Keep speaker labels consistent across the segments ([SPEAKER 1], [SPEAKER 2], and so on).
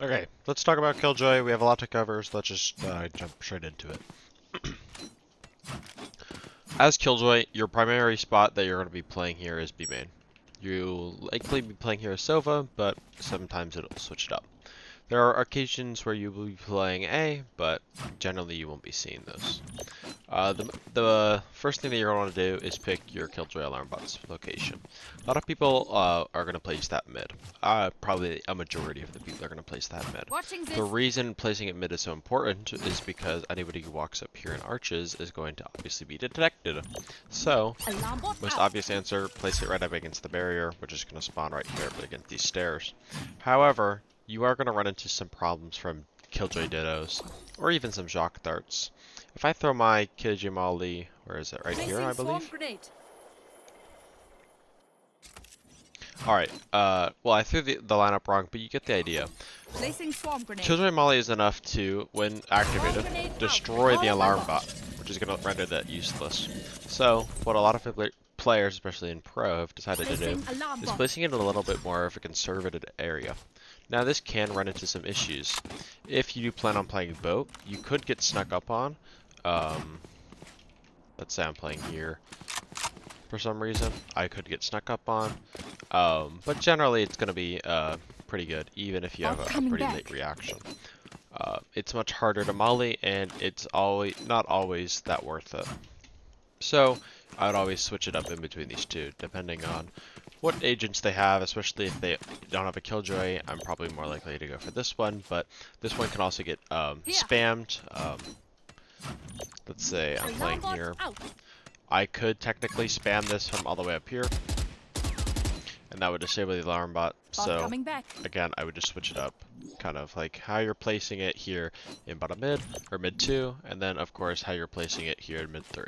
[SPEAKER 1] Okay, let's talk about Killjoy. We have a lot to cover, so let's just jump straight into it. As Killjoy, your primary spot that you're going to be playing here is B main. You'll likely be playing here as Sova, but sometimes it'll switch it up. There are occasions where you will be playing A, but generally you won't be seeing those. The first thing that you're going to want to do is pick your Killjoy alarm bot's location. A lot of people are going to place that mid. Probably a majority of the people are going to place that mid. The reason placing it mid is so important is because anybody who walks up here in arches is going to obviously be detected. So, most obvious answer, place it right up against the barrier, which is going to spawn right here against these stairs. However, you are going to run into some problems from Killjoy Dittos, or even some Jacques darts. If I throw my Killjoy Molly, where is it? Right here, I believe. Alright, well I threw the lineup wrong, but you get the idea. Killjoy Molly is enough to, when activated, destroy the alarm bot, which is going to render that useless. So, what a lot of players, especially in Pro, have decided to do is placing it in a little bit more of a conservative area. Now this can run into some issues. If you do plan on playing boat, you could get snuck up on. Let's say I'm playing here for some reason. I could get snuck up on. But generally it's going to be pretty good, even if you have a pretty late reaction. It's much harder to molly, and it's not always that worth it. So I would always switch it up in between these two, depending on what agents they have, especially if they don't have a Killjoy. I'm probably more likely to go for this one, but this one can also get spammed. Let's say I'm playing here. I could technically spam this from all the way up here, and that would disable the alarm bot. So again, I would just switch it up, kind of like how you're placing it here in bottom mid or mid 2, and then of course how you're placing it here in mid 3.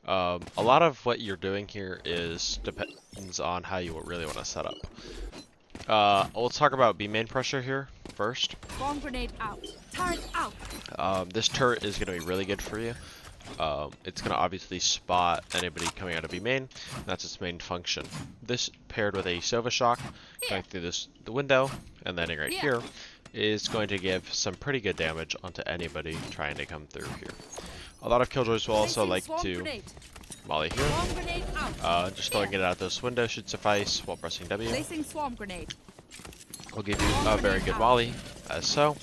[SPEAKER 1] A lot of what you're doing here depends on how you really want to set up. Let's talk about B main pressure here first.
[SPEAKER 2] Bomb grenade out. Turret out.
[SPEAKER 1] This turret is going to be really good for you. It's going to obviously spot anybody coming out of B main. That's its main function. This paired with a Sova shock going through the window and then right here is going to give some pretty good damage onto anybody trying to come through here. A lot of Killjoys will also like to molly here. Just throwing it out this window should suffice while pressing W. Will give you a very good molly, as so.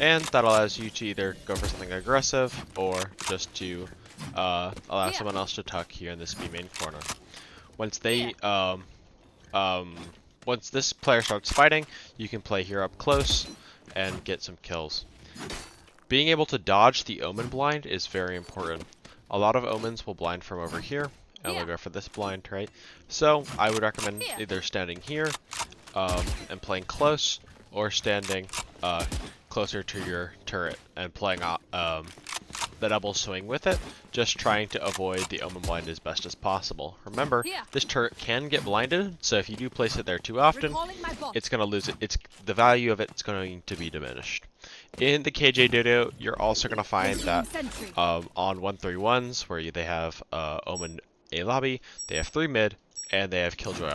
[SPEAKER 1] And that allows you to either go for something aggressive or just to allow someone else to tuck here in this B main corner. Once they once this player starts fighting, you can play here up close and get some kills. Being able to dodge the omen blind is very important. A lot of omens will blind from over here, and we'll go for this blind, right? So I would recommend either standing here and playing close, or standing closer to your turret and playing the double swing with it, just trying to avoid the omen blind as best as possible. Remember, this turret can get blinded, so if you do place it there too often, it's going to lose it. The value of it's going to be diminished. In the KJ Dodo, you're also going to find that on 131s, where they have Omen A lobby, they have 3 mid, and they have Killjoy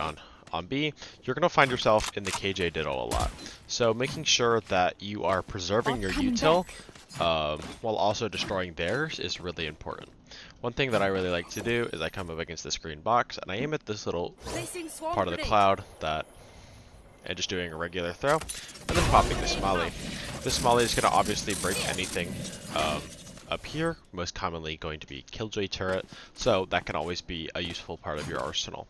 [SPEAKER 1] on B, you're going to find yourself in the KJ Ditto a lot. So making sure that you are preserving your util while also destroying theirs is really important. One thing that I really like to do is I come up against this green box, and I aim at this little part of the cloud and just doing a regular throw, and then popping this molly. This molly is going to obviously break anything up here, most commonly going to be Killjoy turret, so that can always be a useful part of your arsenal.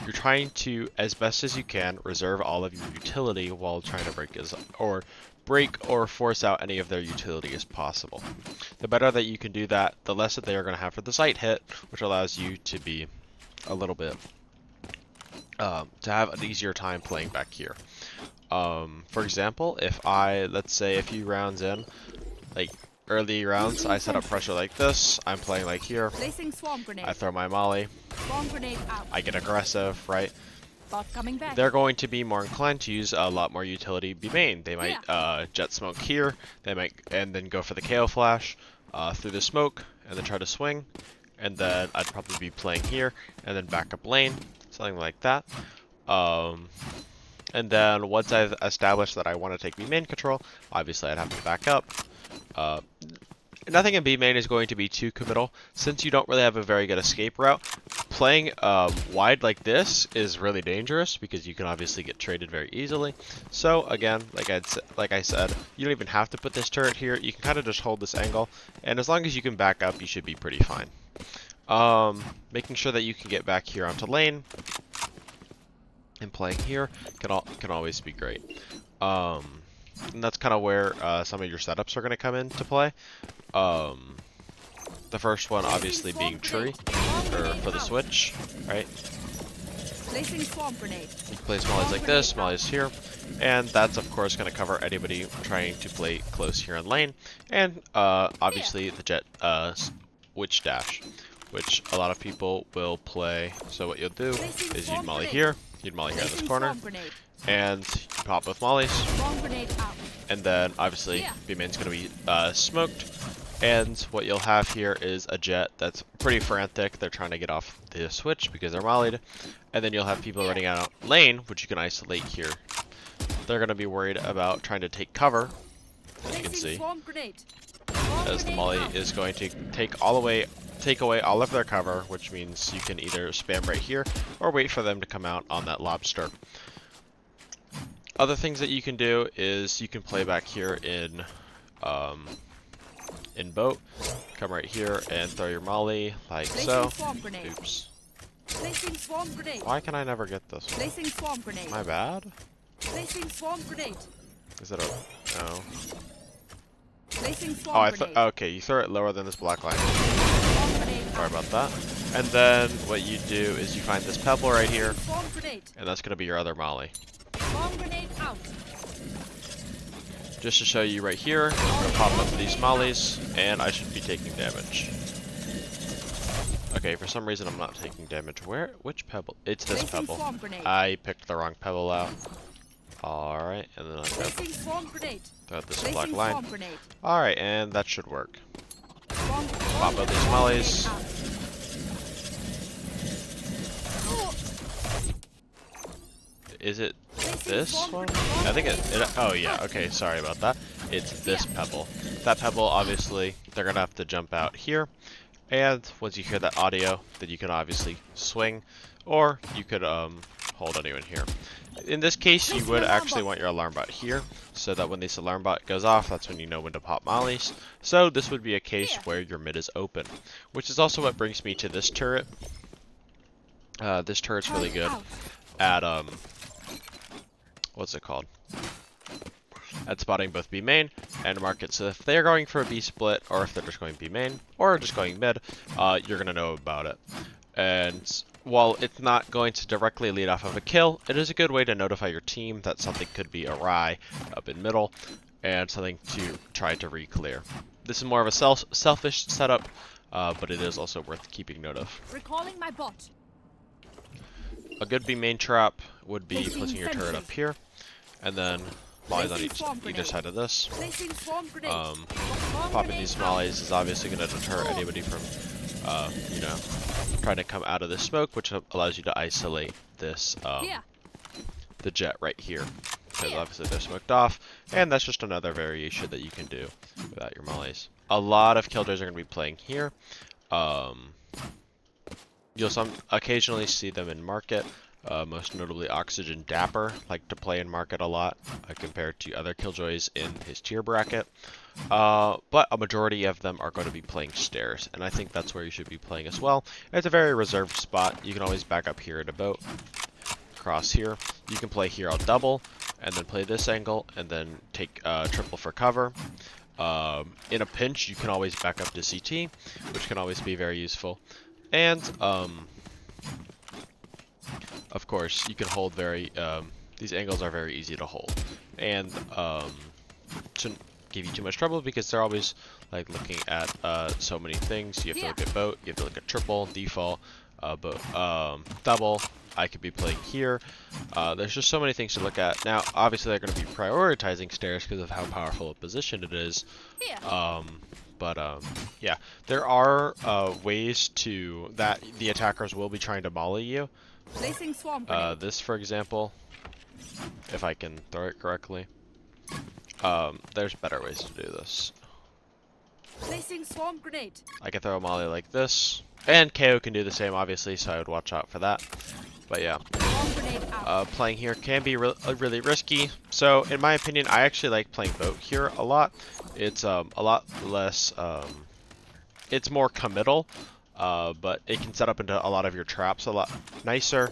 [SPEAKER 1] You're trying to, as best as you can, reserve all of your utility while trying to break or force out any of their utility as possible. The better that you can do that, the less that they are going to have for the sight hit, which allows you to be a little bit to have an easier time playing back here. For example, let's say a few rounds in, like early rounds, I set up pressure like this, I'm playing like here, I throw my molly, I get aggressive, right? They're going to be more inclined to use a lot more utility B main. They might jet smoke here, and then go for the KO flash through the smoke, and then try to swing, and then I'd probably be playing here, and then back up lane, something like that. And then once I've established that I want to take B main control, obviously I'd have to back up. Nothing in B main is going to be too committal. Since you don't really have a very good escape route, playing wide like this is really dangerous because you can obviously get traded very easily. So again, like I said, you don't even have to put this turret here. You can kind of just hold this angle, and as long as you can back up, you should be pretty fine. Making sure that you can get back here onto lane and playing here can always be great. And that's kind of where some of your setups are going to come into play. The first one obviously being tree, or for the switch, right? You place mollies like this, mollies here, and that's of course going to cover anybody trying to play close here in lane, and obviously the jet witch dash, which a lot of people will play. So what you'll do is you'd molly here in this corner, and you pop both mollies, and then obviously B-main's going to be smoked. And what you'll have here is a jet that's pretty frantic. They're trying to get off the switch because they're mollied. And then you'll have people running out lane, which you can isolate here. They're going to be worried about trying to take cover, as you can see, as the molly is going to take away all of their cover, which means you can either spam right here or wait for them to come out on that lobster. Other things that you can do is you can play back here in boat, come right here and throw your molly like so. Oops. Why can I never get this one? My bad? Is it a... no. Oh, okay, you throw it lower than this black line. Sorry about that. And then what you do is you find this pebble right here, and that's going to be your other molly. Just to show you right here, I'm going to pop up these mollies, and I should be taking damage. Okay, for some reason I'm not taking damage. Which pebble? It's this pebble. I picked the wrong pebble out. Alright, and then I'll throw out this black line. Alright, and that should work. Pop out these mollies. Is it this one? I think oh yeah, okay, sorry about that. It's this pebble. That pebble, obviously, they're gonna have to jump out here. And once you hear that audio, then you can obviously swing, or you could hold anyone here. In this case, you would actually want your alarm bot here, so that when this alarm bot goes off, that's when you know when to pop mollies. So this would be a case where your mid is open, which is also what brings me to this turret. This turret's really good at what's it called? At spotting both B main and market. So if they're going for a B split, or if they're just going B main, or just going mid, you're gonna know about it. And while it's not going to directly lead off of a kill, it is a good way to notify your team that something could be awry up in middle, and something to try to re-clear. This is more of a selfish setup, but it is also worth keeping note of.
[SPEAKER 2] Recalling my bot.
[SPEAKER 1] A good B main trap would be placing your turret up here, and then mollies on either side of this. Popping these mollies is obviously going to deter anybody from, you know, trying to come out of this smoke, which allows you to isolate this, the jet right here. Because obviously they're smoked off, and that's just another variation that you can do without your mollies. A lot of Killjoys are going to be playing here. You'll occasionally see them in market. Most notably Oxygen Dapper like to play in market a lot compared to other Killjoys in his tier bracket. But a majority of them are going to be playing stairs, and I think that's where you should be playing as well. It's a very reserved spot. You can always back up here in a boat, cross here. You can play here on double, and then play this angle, and then take triple for cover. In a pinch, you can always back up to CT, which can always be very useful. And of course, you can hold these angles are very easy to hold, and shouldn't give you too much trouble because they're always like looking at so many things. You have to look at boat, you have to look at triple, default, double. I could be playing here. There's just so many things to look at. Now, obviously, they're going to be prioritizing stairs because of how powerful a position it is. Yeah, there are ways that the attackers will be trying to molly you. This, for example, if I can throw it correctly. There's better ways to do this.
[SPEAKER 2] Placing swarm grenade.
[SPEAKER 1] I can throw a molly like this, and KO can do the same, obviously, so I would watch out for that. But yeah,
[SPEAKER 2] Swarm grenade out.
[SPEAKER 1] playing here can be really risky. So in my opinion, I actually like playing boat here a lot. It's a lot less, it's more committal, but it can set up into a lot of your traps a lot nicer.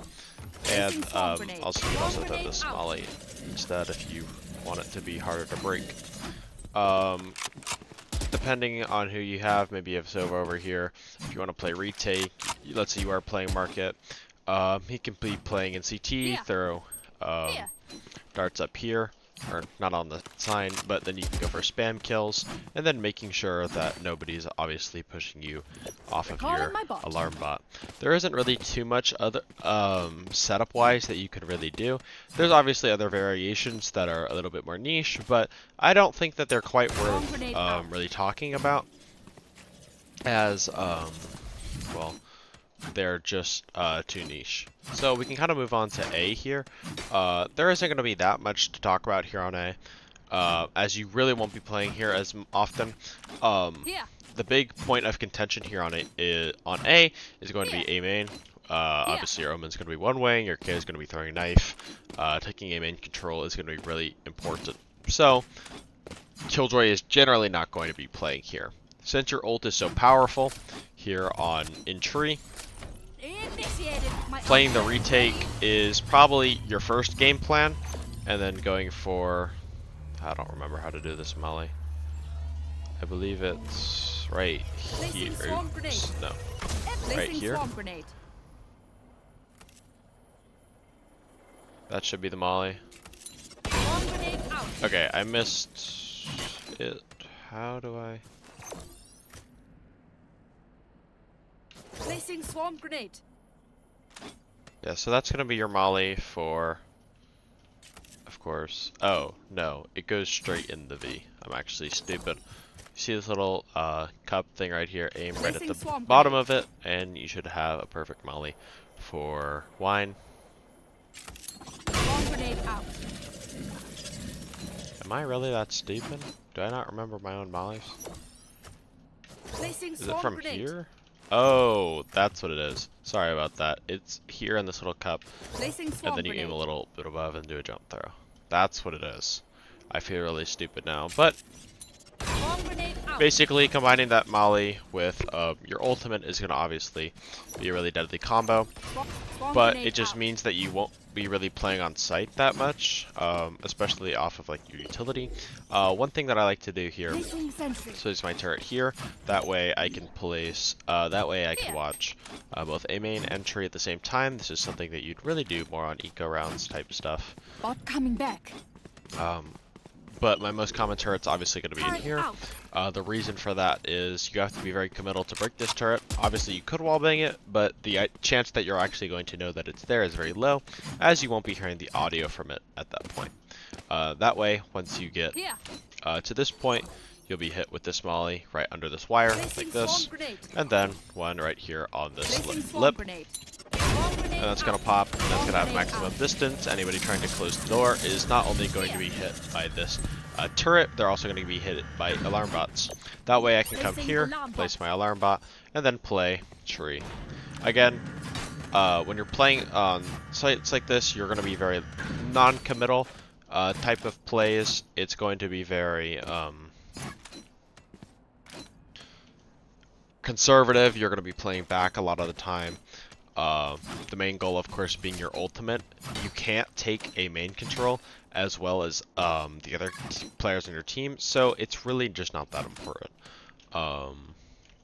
[SPEAKER 1] And also you can also throw this molly instead if you want it to be harder to break. Depending on who you have, maybe you have Sova over here. If you want to play retake, let's say you are playing market, he can be playing in CT, throw darts up here, or not on the sign, but then you can go for spam kills, and then making sure that nobody's obviously pushing you off of your alarm bot. There isn't really too much other setup wise that you could really do. There's obviously other variations that are a little bit more niche, but I don't think that they're quite worth really talking about, as well, they're just too niche. So we can kind of move on to A here. There isn't going to be that much to talk about here on A, as you really won't be playing here as often. The big point of contention here on A is going to be A main. Obviously your Omen's going to be one way, your K is going to be throwing knife. Taking A main control is going to be really important. So Killjoy is generally not going to be playing here. Since your ult is so powerful here on in tree, playing the retake is probably your first game plan, and then going for, I don't remember how to do this molly. I believe it's right here. Oops, no, right here. That should be the molly. Okay, I missed it. How do I?
[SPEAKER 2] Placing swarm grenade.
[SPEAKER 1] Yeah, so that's gonna be your molly for, of course. Oh no, it goes straight in the V. I'm actually stupid. You see this little cup thing right here? Aim right at the bottom of it, and you should have a perfect molly for wine.
[SPEAKER 2] Swarm grenade out.
[SPEAKER 1] Am I really that stupid? Do I not remember my own mollies?
[SPEAKER 2] Placing
[SPEAKER 1] Is it
[SPEAKER 2] swarm
[SPEAKER 1] from
[SPEAKER 2] grenade.
[SPEAKER 1] here? Oh, that's what it is. Sorry about that. It's here in this little cup,
[SPEAKER 2] Placing
[SPEAKER 1] and
[SPEAKER 2] swarm
[SPEAKER 1] then you
[SPEAKER 2] grenade.
[SPEAKER 1] aim a little bit above and do a jump throw. That's what it is. I feel really stupid now, but
[SPEAKER 2] Swarm grenade out.
[SPEAKER 1] basically combining that molly with your ultimate is going to obviously be a really deadly combo,
[SPEAKER 2] Swarm
[SPEAKER 1] but
[SPEAKER 2] grenade
[SPEAKER 1] it just
[SPEAKER 2] out.
[SPEAKER 1] means that you won't be really playing on site that much, especially off of like your utility. One thing that I like to do here,
[SPEAKER 2] Placing sentry.
[SPEAKER 1] so it's my turret here, that way I can place, that way I can watch both A main and tree at the same time. This is something that you'd really do more on eco rounds type stuff.
[SPEAKER 2] Bot coming back.
[SPEAKER 1] But my most common turret's obviously going to be in
[SPEAKER 2] Turret
[SPEAKER 1] here.
[SPEAKER 2] out.
[SPEAKER 1] The reason for that is you have to be very committal to break this turret. Obviously you could wallbang it, but the chance that you're actually going to know that it's there is very low, as you won't be hearing the audio from it at that point. That way, once you get
[SPEAKER 2] Here.
[SPEAKER 1] to this point, you'll be hit with this molly right under this wire,
[SPEAKER 2] Placing
[SPEAKER 1] like this,
[SPEAKER 2] swarm grenade.
[SPEAKER 1] and then one right here on this
[SPEAKER 2] Placing swarm
[SPEAKER 1] lip.
[SPEAKER 2] grenade. Swarm grenade
[SPEAKER 1] And that's going
[SPEAKER 2] out.
[SPEAKER 1] to pop, and that's going to have
[SPEAKER 2] Grenade
[SPEAKER 1] maximum
[SPEAKER 2] out.
[SPEAKER 1] distance. Anybody trying to close the door is not only going to be hit by this turret, they're also going to be hit by alarm bots. That way I can come
[SPEAKER 2] Placing
[SPEAKER 1] here,
[SPEAKER 2] alarm
[SPEAKER 1] place
[SPEAKER 2] bot.
[SPEAKER 1] my alarm bot, and then play tree. Again, when you're playing on sites like this, you're going to be very non-committal type of plays. It's going to be very conservative. You're going to be playing back a lot of the time. The main goal, of course, being your ultimate. You can't take a main control as well as the other players on your team, so it's really just not that important.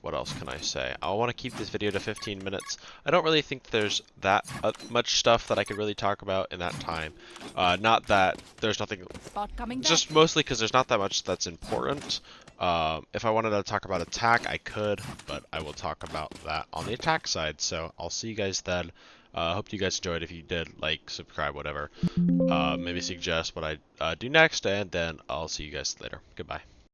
[SPEAKER 1] What else can I say? I want to keep this video to 15 minutes. I don't really think there's that much stuff that I could really talk about in that time. Not that there's nothing,
[SPEAKER 2] Bot coming back.
[SPEAKER 1] just mostly because there's not that much that's important. If I wanted to talk about attack, I could, but I will talk about that on the attack side. So I'll see you guys then. Hope you guys enjoyed. If you did, like, subscribe, whatever. Maybe suggest what I do next, and then I'll see you guys later. Goodbye.